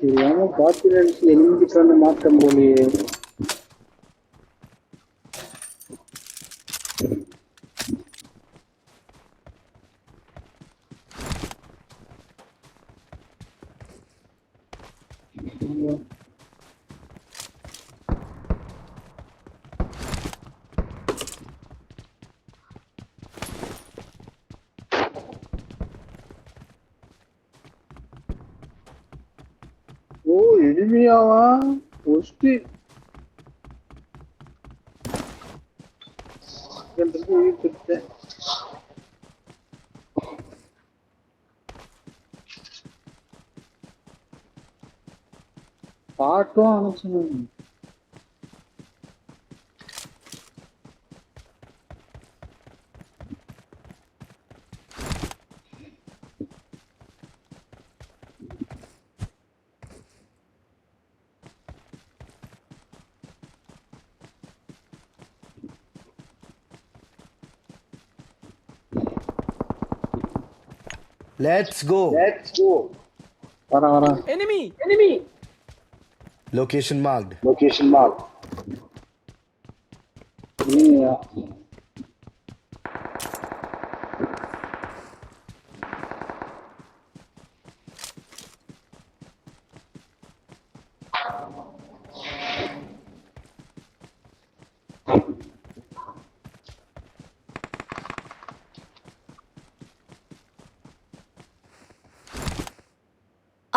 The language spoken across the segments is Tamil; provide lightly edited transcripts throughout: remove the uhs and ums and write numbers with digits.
தெரியாம பாத்திரன்ஸ் எலிமிட்டு மாற்றம் போலியே. ஓ எளிமையாவா ஒஸ்ட் பாட்டும் அனுப்பிச்சு. Let's go. வர Enemy. Location marked. நீயா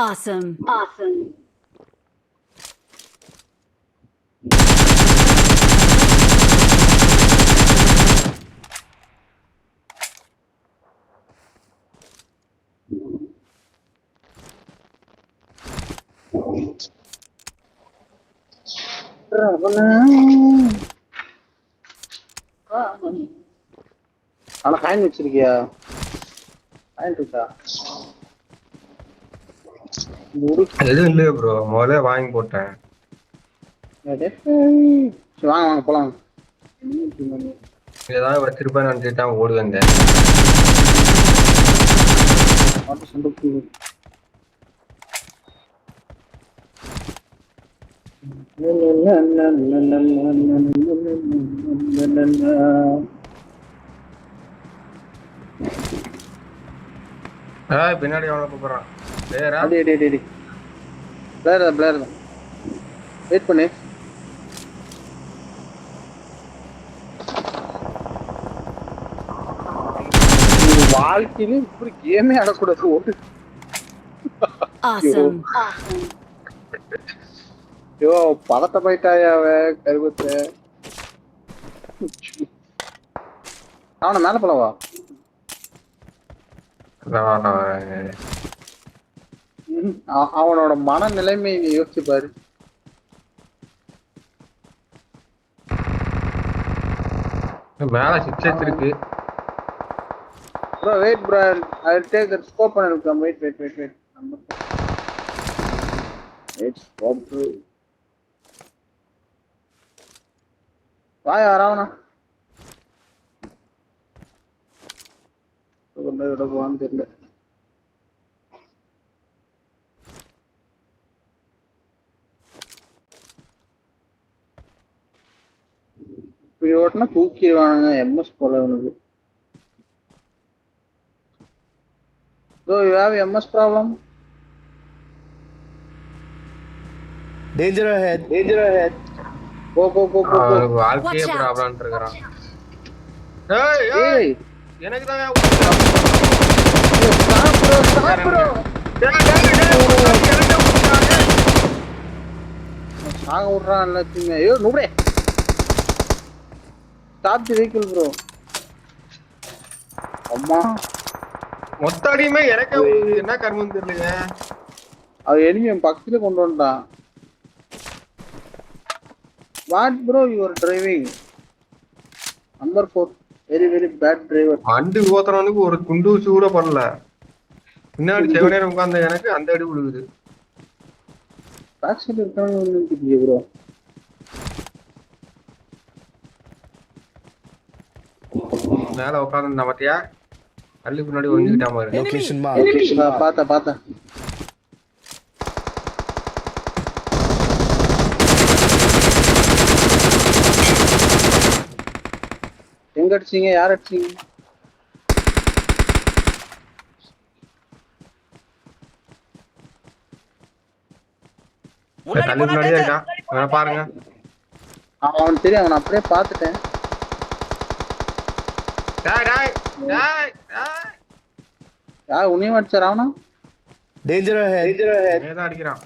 Awesome. ஆனா ஃபேன் வச்சிருக்கியா? ஃபேன் இருக்கா? எதுவும் இல்லையே ப்ரோ, முதல்ல வாங்கி போட்டேன். சரி வாங்க போலாம். ஏதாவது வச்சிருப்பேன்னு நினைச்சிட்டு தான் ஓடி வந்தேன். பின்னாடி அவனை கூப்பிடுறான். வெயிட் பண்ணு. வாழ்க்கையில இப்படி கேமே ஆடக்கூடாது. ஓட்டு Awesome. ஐயோ பதட்ட போயிட்டாயாவ கருவத்தை. அவனை மேல போலவா? அவனோட மன நிலைமை நீ யோசிச்சு பாரு. மேல 6x இருக்கு. Bro, wait, bro. I'll take that scope and I'll come. Wait. Wait, scope, bro. Why around? தெரியல. இப்படி ஓட்டினா தூக்கிடுவானுங்க. MS போல உனக்கு. So you have MS problem? Danger ahead. Go. வாழ்க்கையே ப்ராப்ளம் இருக்கிறான். ஏய் எனக்கு தான் Stop, bro. சாக விடுறான் எல்லாத்தையுமே. ஐயோ நூபே. Stop the vehicle, bro. அம்மா மொத்த அடியுமே எனக்கு என்ன கர்மம் தெரியலைங்க. அது எனிமி பக்கத்துல கொண்டு வந்துட்டான். What bro you are driving? Number 4 very bad driver. வண்டி ஓத்துறவனுக்கு ஒரு குண்டு ஊசி கூட பண்ணல. பின்னாடி செவனேரம் உட்கார்ந்த எனக்கு அந்த அடி விழுகுது. பேக் சைடு இருக்கானே நினைக்கிறீங்க ப்ரோ. மேல உட்கார்ந்து பாத்தியா? அள்ளி பின்னாடி ஒளிஞ்சிட்டான் பாரு. Location marked. பார்த்தேன். எங்க அடிச்சீங்க? யார் அடிச்சீங்க? தள்ளி முன்னாடியே இருக்கான். அவனை பாருங்க. அவன் தெரியும், அவன் அப்படியே பார்த்துட்டேன். டேய் டேய் டேய் டேய். யார் உன்னையும் அடிச்சார்? அவனா? Danger ahead. தான் அடிக்கிறான்.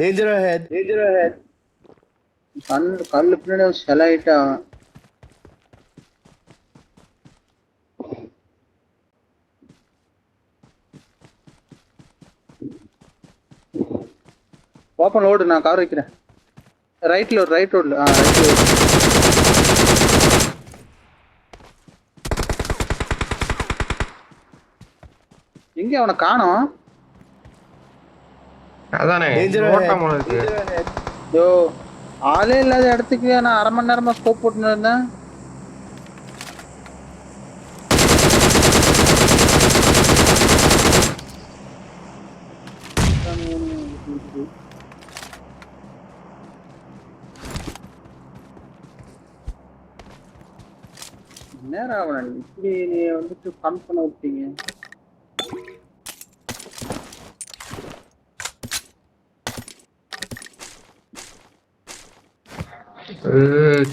Danger ahead. கல்லு பின்னாடி செலாயிட்டா. ஓப்பன் ரோடு, நான் கார் வைக்கிறேன். ரைட் ரோட்ல ரைட் ரோடு. எங்க அவனை காணோம்? அதானே ஓட்டம் இருக்கு. யோ, ஆளே இல்லாத இடத்துக்கு நான் அரை மணி நேரமா ஸ்கோப் போட்டுன்னு இருந்தேன். நேரம் ஆகணும். இப்படி நீ வந்துட்டு ஃபன் பண்ண விட்டீங்க.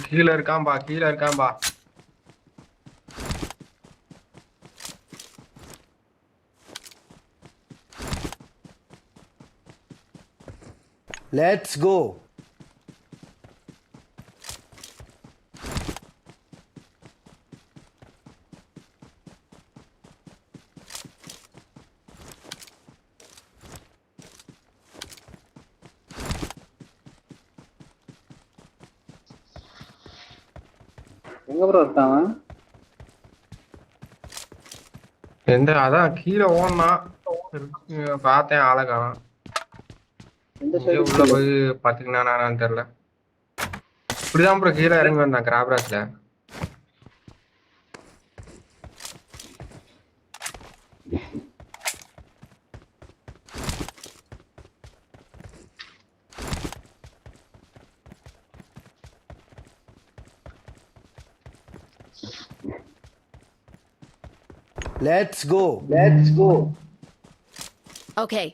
கீழே இருக்கான்பா, கீழே இருக்கான்பா. Let's go. எங்க ப்ரோ இருக்காங்க? எந்த அதான் கீழே ஓடனா பார்த்தேன், ஆளை காணோம். எந்த இங்கே சைடு? உள்ள போய் பாத்தீங்கன்னா தெரியல. இப்படிதான் அப்புறம் கீழே இறங்கி வந்தான் கிராப்ராஸ்ல. Let's go. Okay.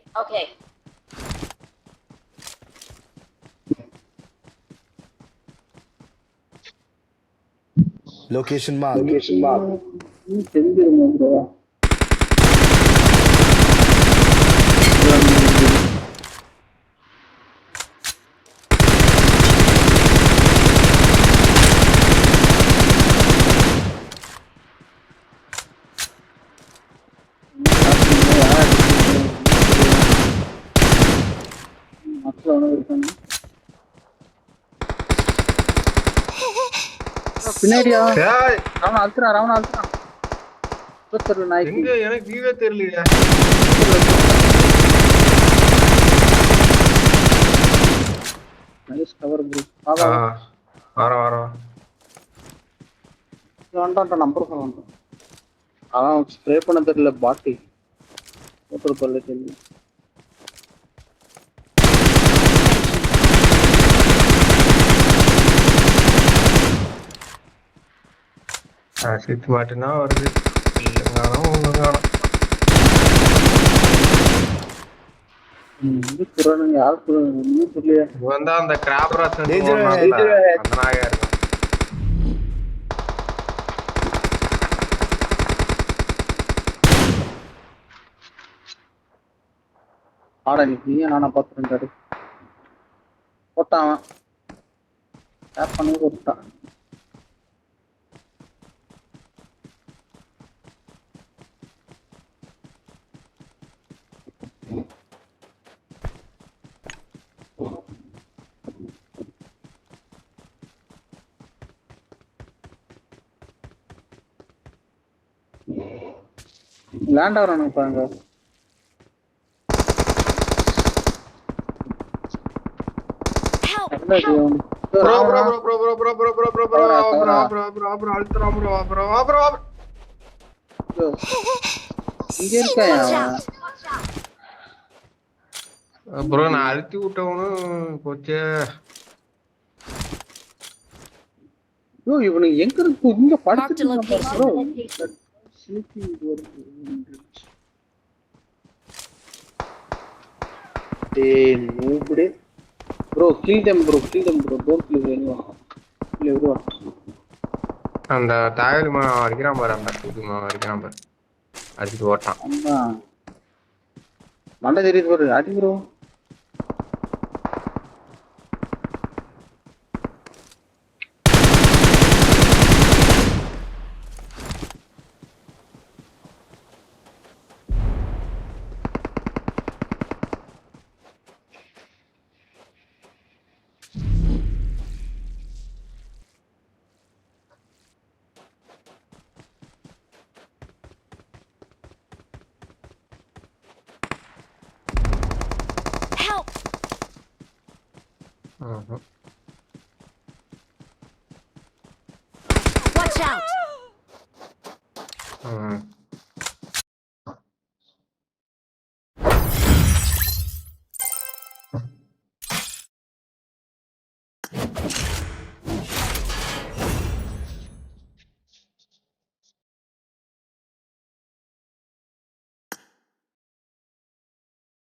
Location marked. தெரிஞ்சிருமா ப்ரோ? பின்னாடியா? டேய், அவன் அழுத்துறான். எங்க எனக்கு வியூவே தெரியலையே. Nice cover bro. வரோம். நம்பர் சொல்லுங்க. அவன் ஸ்ப்ரே பண்ண தெரியல, பாட்டி போட்டு கொள்ள தெரியல. சீட்டு மட்டும்தான் வருது. இல்லைங்கானோ ஒன்றும் காணும். யாருக்கு புரியலையா? இவன் தான் அந்த கிராப்ராஸ் Danger ahead. அந்த நாயா இருக்கும். ஆடா நீ நானா பார்த்துருந்தாரு போட்டான். டேப் பண்ணி போட்டான். லேண்ட் ஆகணும் பாருங்க. இங்க இருக்காயா? அப்புறம் நான் அழுத்தி விட்டவனும் போச்சே. ஐயோ இவனுக்கு எங்க இருக்கு இங்க Marked a படுத்துட்டு location. ப்ரோ ஸ்லீப்பிங் டேய் நூபுடே bro kill them bro don't kill anyone இல்ல ப்ரோ அந்த தாயல் அடிக்கிறான் பாரு, அந்த அடிக்கிறான் பாரு, அடிச்சுட்டு ஓட்டான். அம்மா மண்டை தெரியுது ப்ரோ அடி ப்ரோ Help! Watch out!